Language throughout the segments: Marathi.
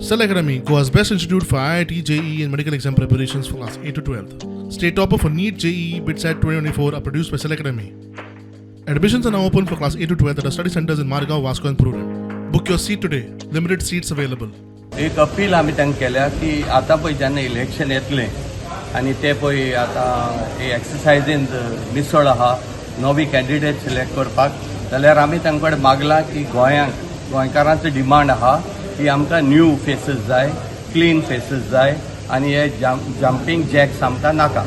Cell Academy, Goa's best institute for IIT, JEE and medical exam preparations for class 8 to 12th. State topper for NEET, JEE, BITSAT 2024 are produced by Cell Academy. Admissions are now open for class 8 to 12th at our study centers in Margao, Vasco and Prudent. Book your seat today. Limited seats available. एक अपील आमी तांकां केल्या की आतां पळय जेन्ना इलेक्शन येतलें आनी ते पळय आतां एक्सरसायजीन मिसळ आहा नवी कॅन्डिडेट सिलेक्ट करपाक जाल्यार आमी तांचे कडेन मागलां की गोंयकारांचो डिमांड आहा की आमकां न्यू फेसीस जाय, क्लीन फेसीस जाय आनी हे जम्पिंग जॅक्स आमकां नाका.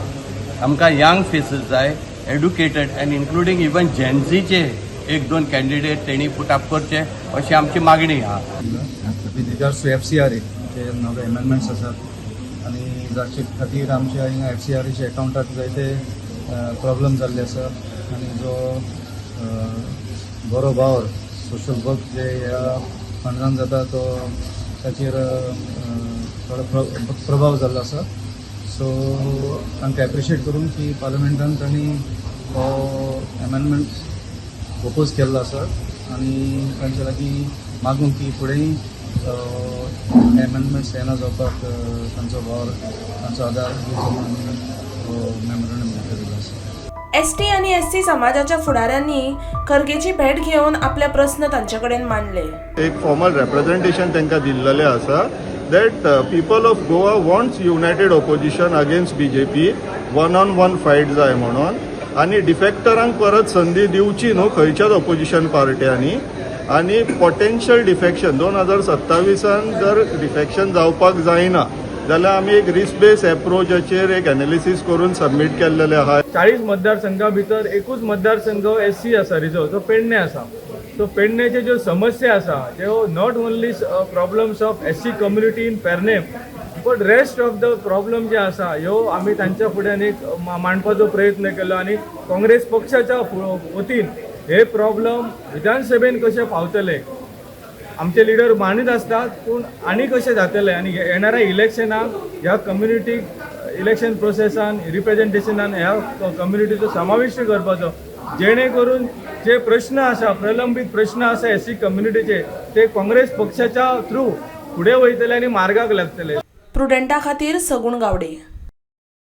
आमकां यंग फेसीस जाय, एड्युकेटेड एंड इन्क्लुडींग इवन जेन्झीचे एक दोन कॅन्डिडेट तेणी पुटअप करचे अशी आमची मागणी आहा. विथ रिगार्ड्स टू FCRA जे नवे एमेंडमेंट्स आसात आनी जाचे खातीर आमच्या हिंगा FCRAच्या अकाउंटाक जायते प्रॉब्लेम जाल्ले आसा आनी जो बरो वावर सोशल वर्क जे ह्या फंडान जाता तो ताचेर थोडो प्रभाव जाल्लो आसा. सो तांकां एप्रिशिएट करून की पार्लमेंटान तांणी हो एमेंडमेंट प्रपोज केल्लो आसा आनी तांचे लागीं मागून की फुडेंय एमेंडमेंट्स येना जावपाक तांचो वावर तांचो आदार दिवचो म्हणून मेमोरंडम केल्लो आसा. ST आणि SC समाजाच्या फुडाऱ्यांनी खर्गेची भेट घेऊन आपले प्रश्न तांचे कडेन मांडले. एक फॉर्मल रिप्रेझेंटेशन तांकां दिल्लेलें आसा that people of Goa wants united opposition against BJP, one-on-one fight जाय म्हणून आनी डिफेक्टरांक परत संदी दिवची न्हू खंयच्याच ऑपोजिशन पार्ट्यांनी आनी पोटेन्शियल डिफेक्शन 2027 जर डिफेक्शन जावपाक जायना जाल्यार आमी एक रिस्क बेस्ड एप्रोचाचेर एक एनालिसीस करून सबमीट केल्लेले आहा. 40 मतदारसंघा भितर एकूच मतदारसंघ SC आसा रिजर्व तो पेडणे आसा. सो पेडणेचे ज्यो समस्या आसा त्यो not only problems of SC community in Pernem but rest of the problem जे आसा ह्यो आमी तांच्या फुड्यान एक मांडपाचो प्रयत्न केलो आनी काँग्रेस पक्षाच्या वतीन हे प्रॉब्लम विधानसभेन कशे पावतले आमचे लिडर मानीत असतात पूण आनी कशें जातले आनी येणाऱ्या इलेक्शनाक ह्या कम्युनिटीक इलेक्शन प्रोसेसान रिप्रेझेंटेशनान ह्या कम्युनिटीचो समाविष्ट करपाचो जेणे करून जे प्रश्न आसा प्रलंबीत प्रश्न आसा SC कम्युनिटीचे ते काँग्रेस पक्षाच्या थ्रू फुडें वयतले आनी मार्गाक लागतले. प्रुडंटा खातीर सगुण गावडे.